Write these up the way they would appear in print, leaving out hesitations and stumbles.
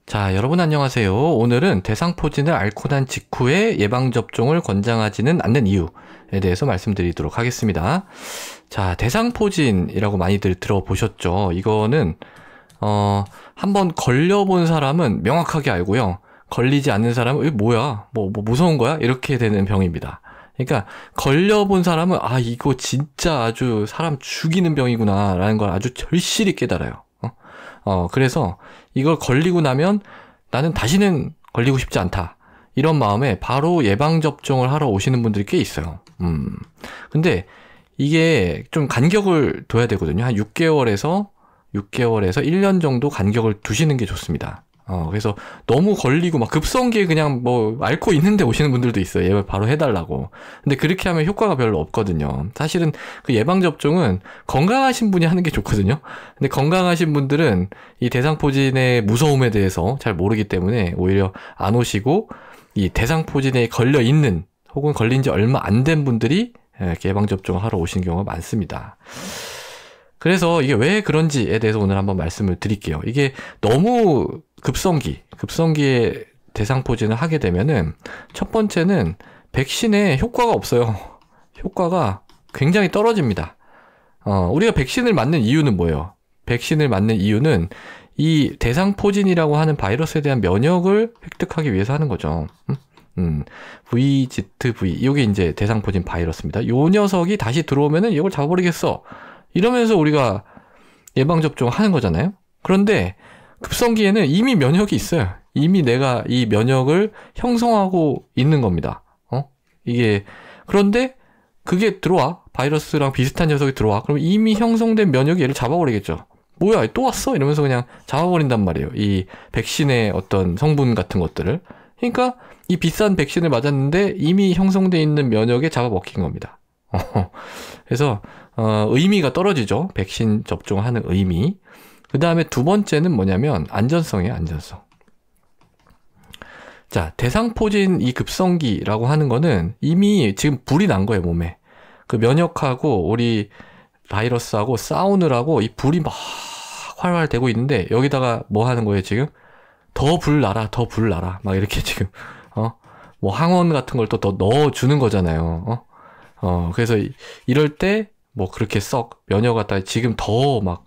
자, 여러분 안녕하세요. 오늘은 대상포진을 앓고 난 직후에 예방접종을 권장하지는 않는 이유에 대해서 말씀드리도록 하겠습니다. 자, 대상포진이라고 많이들 들어보셨죠? 이거는 한번 걸려본 사람은 명확하게 알고요. 걸리지 않는 사람은 이게 뭐야? 뭐 무서운 거야? 이렇게 되는 병입니다. 그러니까 걸려본 사람은 이거 진짜 아주 사람 죽이는 병이구나 라는 걸 아주 절실히 깨달아요. 그래서 이걸 걸리고 나면 나는 다시는 걸리고 싶지 않다. 이런 마음에 바로 예방접종을 하러 오시는 분들이 꽤 있어요. 근데 이게 좀 간격을 둬야 되거든요. 한 6개월에서 1년 정도 간격을 두시는 게 좋습니다. 그래서 너무 걸리고 막 급성기에 그냥 뭐 앓고 있는데 오시는 분들도 있어요. 예방 바로 해달라고. 근데 그렇게 하면 효과가 별로 없거든요. 사실은 그 예방접종은 건강하신 분이 하는 게 좋거든요. 근데 건강하신 분들은 이 대상포진의 무서움에 대해서 잘 모르기 때문에 오히려 안 오시고 이 대상포진에 걸려 있는 혹은 걸린 지 얼마 안 된 분들이 이렇게 예방접종을 하러 오시는 경우가 많습니다. 그래서 이게 왜 그런지에 대해서 오늘 한번 말씀을 드릴게요. 이게 너무 급성기에 대상포진을 하게 되면은 첫 번째는 백신에 효과가 없어요. 효과가 굉장히 떨어집니다. 우리가 백신을 맞는 이유는 뭐예요? 백신을 맞는 이유는 이 대상포진이라고 하는 바이러스에 대한 면역을 획득하기 위해서 하는 거죠. VZV 이게 이제 대상포진 바이러스입니다. 요 녀석이 다시 들어오면은 이걸 잡아버리겠어. 이러면서 우리가 예방접종을 하는 거잖아요. 그런데 급성기에는 이미 면역이 있어요. 이미 내가 이 면역을 형성하고 있는 겁니다. 그런데 그게 들어와. 바이러스랑 비슷한 녀석이 들어와. 그럼 이미 형성된 면역이 얘를 잡아버리겠죠. 뭐야, 또 왔어? 이러면서 그냥 잡아버린단 말이에요. 이 백신의 어떤 성분 같은 것들을. 그러니까 이 비싼 백신을 맞았는데 이미 형성돼 있는 면역에 잡아먹힌 겁니다. 그래서 의미가 떨어지죠. 백신 접종하는 의미. 그 다음에 두 번째는 뭐냐면 안전성이에요. 안전성. 자, 대상포진 이 급성기라고 하는 거는 이미 지금 불이 난 거예요. 몸에. 그 면역하고 우리 바이러스하고 싸우느라고 이 불이 막 활활 되고 있는데 여기다가 뭐 하는 거예요 지금? 더 불 나라, 더 불 나라. 막 이렇게 지금 뭐 항원 같은 걸 또 더 넣어주는 거잖아요. 그래서 이럴 때 뭐 그렇게 썩 면역 갖다 지금 더 막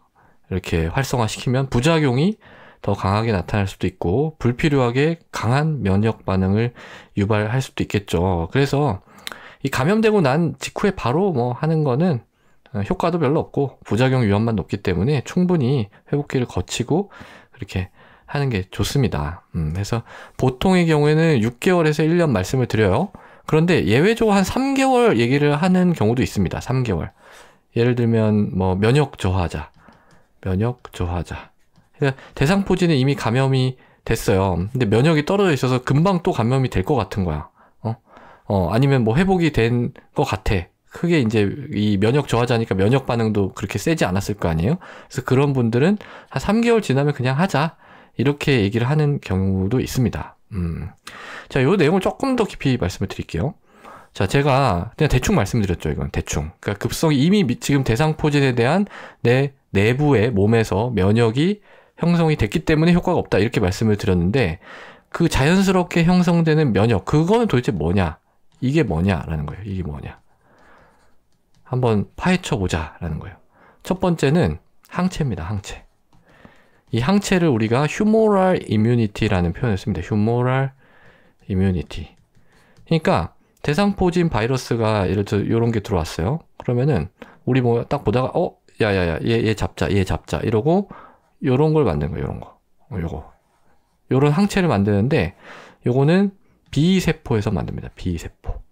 이렇게 활성화시키면 부작용이 더 강하게 나타날 수도 있고 불필요하게 강한 면역 반응을 유발할 수도 있겠죠. 그래서 이 감염되고 난 직후에 바로 뭐 하는 거는 효과도 별로 없고 부작용 위험만 높기 때문에 충분히 회복기를 거치고 그렇게 하는 게 좋습니다. 그래서 보통의 경우에는 6개월에서 1년 말씀을 드려요. 그런데 예외적으로 한 3개월 얘기를 하는 경우도 있습니다. 3개월. 예를 들면 뭐 면역 저하자. 그러니까 대상포진에 이미 감염이 됐어요. 근데 면역이 떨어져 있어서 금방 또 감염이 될 것 같은 거야. 아니면 뭐 회복이 된 것 같아. 크게 이제 이 면역 저하자니까 면역 반응도 그렇게 세지 않았을 거 아니에요? 그래서 그런 분들은 한 3개월 지나면 그냥 하자. 이렇게 얘기를 하는 경우도 있습니다. 자, 요 내용을 조금 더 깊이 말씀을 드릴게요. 자, 제가 그냥 대충 말씀드렸죠, 이건. 대충. 그러니까 급성이 이미 지금 대상포진에 대한 내 내부의 몸에서 면역이 형성이 됐기 때문에 효과가 없다. 이렇게 말씀을 드렸는데, 그 자연스럽게 형성되는 면역, 그거는 도대체 뭐냐? 이게 뭐냐라는 거예요. 이게 뭐냐? 한번 파헤쳐 보자라는 거예요. 첫 번째는 항체입니다, 항체. 이 항체를 우리가 humoral immunity라는 표현을 씁니다. humoral immunity. 그러니까 대상포진 바이러스가 예를 들어 이런 게 들어왔어요. 그러면은 우리 뭐 딱 보다가 야야야 얘 잡자 이러고 요런 걸 만드는 거예요. 요런 거. 요런 항체를 만드는데 요거는 B세포에서 만듭니다. B세포.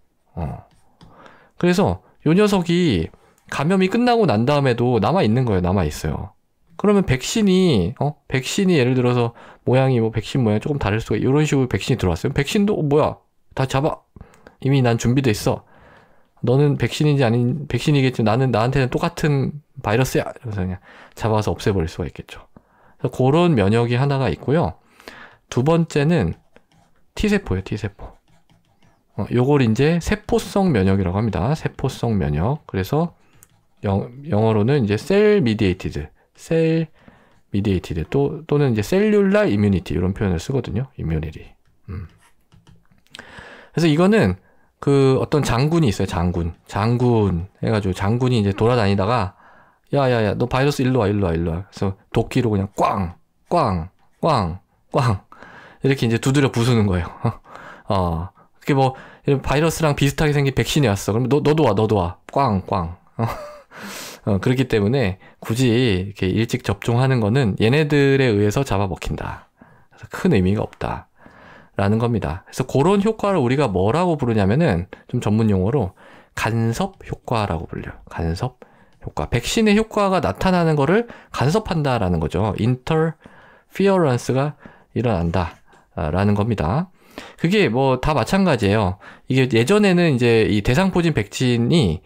그래서 요 녀석이 감염이 끝나고 난 다음에도 남아 있는 거예요. 남아 있어요. 그러면 백신이 예를 들어서 모양이 뭐 백신 모양 조금 다를 수가 이런 식으로 백신이 들어왔어요. 백신도 뭐야? 다 잡아. 이미 난 준비돼 있어. 너는 백신인지 아닌 백신이겠지. 나한테는 똑같은 바이러스야. 그래서 그냥 잡아서 없애버릴 수가 있겠죠. 그래서 그런 면역이 하나가 있고요. 두 번째는 T세포예요. T세포. 요걸 이제 세포성 면역이라고 합니다. 세포성 면역. 그래서 영어로는 이제 셀 미디에이티드. 셀 mediated 또는 이제 cellular immunity 이런 표현을 쓰거든요. immunity. 그래서 이거는 그 어떤 장군이 있어요. 장군 해가지고 장군이 이제 돌아다니다가 야야야 너 바이러스 일로 와. 그래서 도끼로 그냥 꽝 이렇게 이제 두드려 부수는 거예요. 그게 뭐 바이러스랑 비슷하게 생긴 백신이 왔어. 그럼 너도 와. 꽝. 그렇기 때문에 굳이 이렇게 일찍 접종하는 거는 얘네들에 의해서 잡아먹힌다. 그래서 큰 의미가 없다. 라는 겁니다. 그래서 그런 효과를 우리가 뭐라고 부르냐면은 좀 전문 용어로 간섭 효과라고 불려요. 간섭 효과. 백신의 효과가 나타나는 거를 간섭한다라는 거죠. interference가 일어난다. 라는 겁니다. 그게 뭐 다 마찬가지예요. 이게 예전에는 이제 이 대상포진 백신이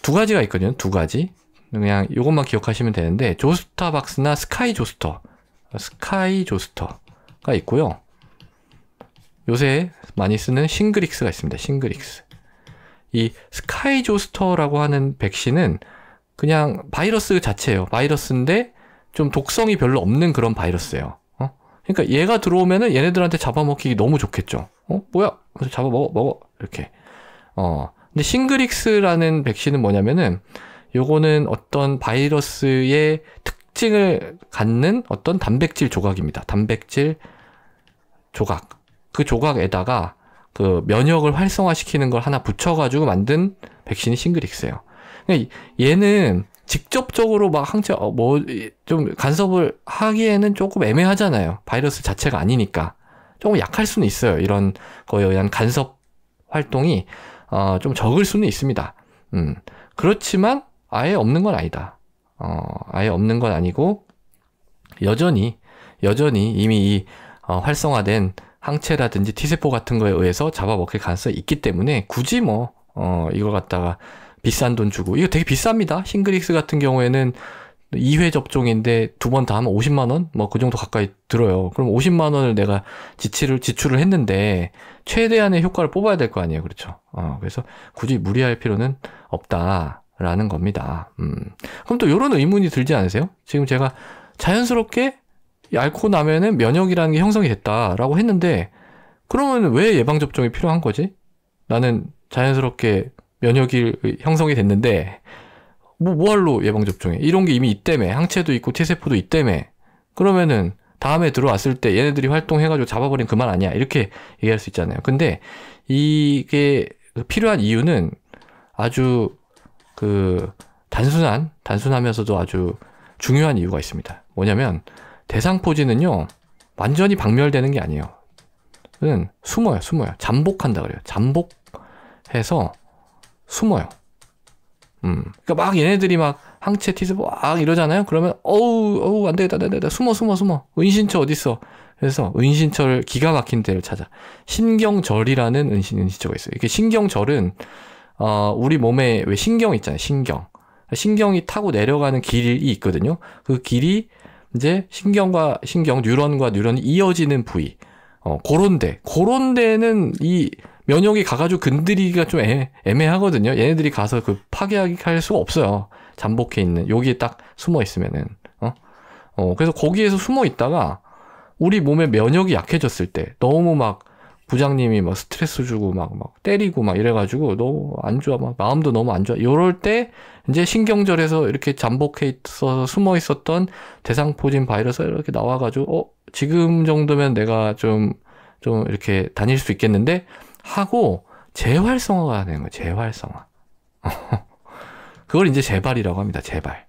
두 가지가 있거든요. 두 가지. 그냥 이것만 기억하시면 되는데 조스타박스나 스카이조스터가 있고요. 요새 많이 쓰는 싱그릭스가 있습니다. 싱그릭스. 이 스카이조스터라고 하는 백신은 그냥 바이러스 자체예요. 바이러스인데 좀 독성이 별로 없는 그런 바이러스예요. 그러니까 얘가 들어오면은 얘네들한테 잡아먹히기 너무 좋겠죠. 뭐야? 그래서 잡아먹어. 이렇게. 근데 싱그릭스라는 백신은 뭐냐면은 요거는 어떤 바이러스의 특징을 갖는 어떤 단백질 조각입니다. 단백질 조각. 그 조각에다가 그 면역을 활성화시키는 걸 하나 붙여가지고 만든 백신이 싱그릭스예요. 그러니까 얘는 직접적으로 막 항체 좀 간섭을 하기에는 조금 애매하잖아요. 바이러스 자체가 아니니까 조금 약할 수는 있어요. 이런 거에 의한 간섭 활동이 좀 적을 수는 있습니다. 그렇지만 아예 없는 건 아니다. 아예 없는 건 아니고 여전히 이미 이 활성화된 항체라든지 T세포 같은 거에 의해서 잡아먹힐 가능성이 있기 때문에 굳이 이거 갖다가 비싼 돈 주고 이거 되게 비쌉니다. 싱그릭스 같은 경우에는 2회 접종인데 2번 다 하면 50만 원? 뭐 그 정도 가까이 들어요. 그럼 50만 원을 내가 지출을 했는데 최대한의 효과를 뽑아야 될 거 아니에요. 그렇죠. 그래서 굳이 무리할 필요는 없다라는 겁니다. 그럼 또 이런 의문이 들지 않으세요? 지금 제가 자연스럽게 앓고 나면은 면역이라는 게 형성이 됐다라고 했는데 그러면 왜 예방접종이 필요한 거지? 나는 자연스럽게 면역이 형성이 됐는데 뭐할로 예방접종해? 이런 게 이미 있다며. 항체도 있고 T세포도 있다며. 그러면은 다음에 들어왔을 때 얘네들이 활동해가지고 잡아버리면 그만 아니야. 이렇게 얘기할 수 있잖아요. 근데 이게 필요한 이유는 아주 단순하면서도 아주 중요한 이유가 있습니다. 뭐냐면 대상포진은요 완전히 박멸되는 게 아니에요. 그는 숨어요. 잠복한다 그래요. 잠복해서 숨어요. 그러니까 막 얘네들이 막 항체 T세포 막 이러잖아요. 그러면 어우 안 되겠다. 숨어. 은신처 어딨어? 그래서 은신처를 기가 막힌 데를 찾아. 신경절이라는 은신처가 있어요. 이게 신경절은 우리 몸에 왜 신경 있잖아요. 신경이 타고 내려가는 길이 있거든요. 그 길이 이제 신경과 신경, 뉴런과 뉴런이 이어지는 부위. 그런 데는 이 면역이 가가지고 건드리기가 좀 애매하거든요. 얘네들이 가서 파괴할 수가 없어요. 잠복해 있는. 여기에 딱 숨어 있으면은. 그래서 거기에서 숨어 있다가 우리 몸의 면역이 약해졌을 때 너무 막 부장님이 막 스트레스 주고 막 때리고 막 이래가지고 너무 안 좋아. 막 마음도 너무 안 좋아. 이럴 때 이제 신경절에서 이렇게 잠복해 있어서 숨어 있었던 대상포진 바이러스가 이렇게 나와가지고 지금 정도면 내가 좀 이렇게 다닐 수 있겠는데 하고 재활성화가 되는 거예요. 재활성화. 그걸 이제 재발이라고 합니다. 재발.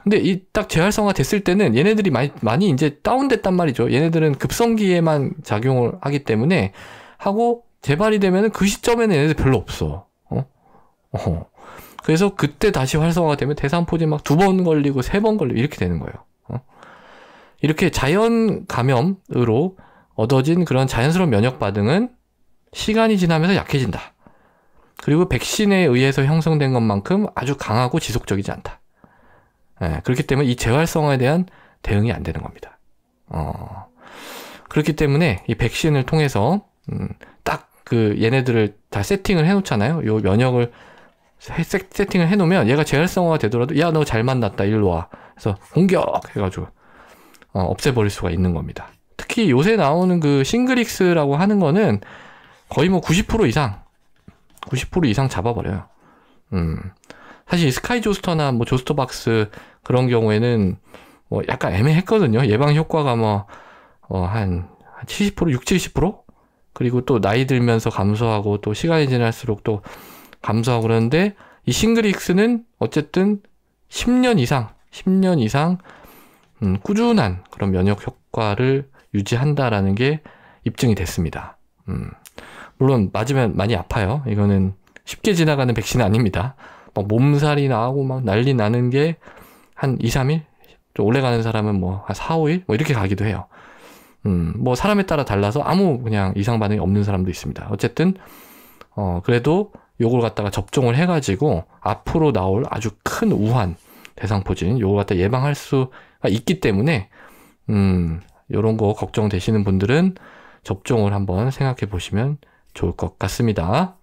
근데 이 딱 재활성화 됐을 때는 얘네들이 많이 이제 다운됐단 말이죠. 얘네들은 급성기에만 작용을 하기 때문에 하고 재발이 되면은 그 시점에는 얘네들 별로 없어. 그래서 그때 다시 활성화가 되면 대상포진 막 2번 걸리고 3번 걸리고 이렇게 되는 거예요. 이렇게 자연 감염으로 얻어진 그런 자연스러운 면역 반응은 시간이 지나면서 약해진다. 그리고 백신에 의해서 형성된 것만큼 아주 강하고 지속적이지 않다. 그렇기 때문에 이 재활성화에 대한 대응이 안 되는 겁니다. 그렇기 때문에 이 백신을 통해서 딱 얘네들을 다 세팅을 해놓잖아요. 요 면역을 세팅을 해놓으면 얘가 재활성화가 되더라도 야, 너 잘 만났다. 일로 와. 그래서 공격 해가지고 없애버릴 수가 있는 겁니다. 특히 요새 나오는 그 싱글릭스라고 하는 거는 거의 뭐 90% 이상 잡아버려요. 사실 스카이 조스터나 뭐 조스터박스 그런 경우에는 뭐 약간 애매했거든요. 예방 효과가 한 70%, 60, 70%? 그리고 또 나이 들면서 감소하고 또 시간이 지날수록 또 감소하고 그러는데 이 싱글릭스는 어쨌든 10년 이상 꾸준한 그런 면역 효과를 유지한다라는 게 입증이 됐습니다. 물론 맞으면 많이 아파요. 이거는 쉽게 지나가는 백신은 아닙니다. 막 몸살이 나고 막 난리 나는 게 한 2, 3일? 좀 오래 가는 사람은 뭐 한 4, 5일? 뭐 이렇게 가기도 해요. 뭐 사람에 따라 달라서 아무 그냥 이상 반응이 없는 사람도 있습니다. 어쨌든 그래도 요걸 갖다가 접종을 해가지고 앞으로 나올 아주 큰 우한 대상포진 요걸 갖다 예방할 수가 있기 때문에 요런 거 걱정되시는 분들은 접종을 한번 생각해 보시면 좋을 것 같습니다.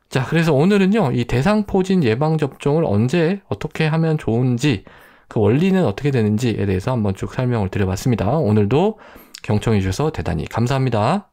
자, 그래서 오늘은요, 이 대상포진 예방접종을 언제 어떻게 하면 좋은지, 그 원리는 어떻게 되는지에 대해서 한번 쭉 설명을 드려봤습니다. 오늘도 경청해 주셔서 대단히 감사합니다.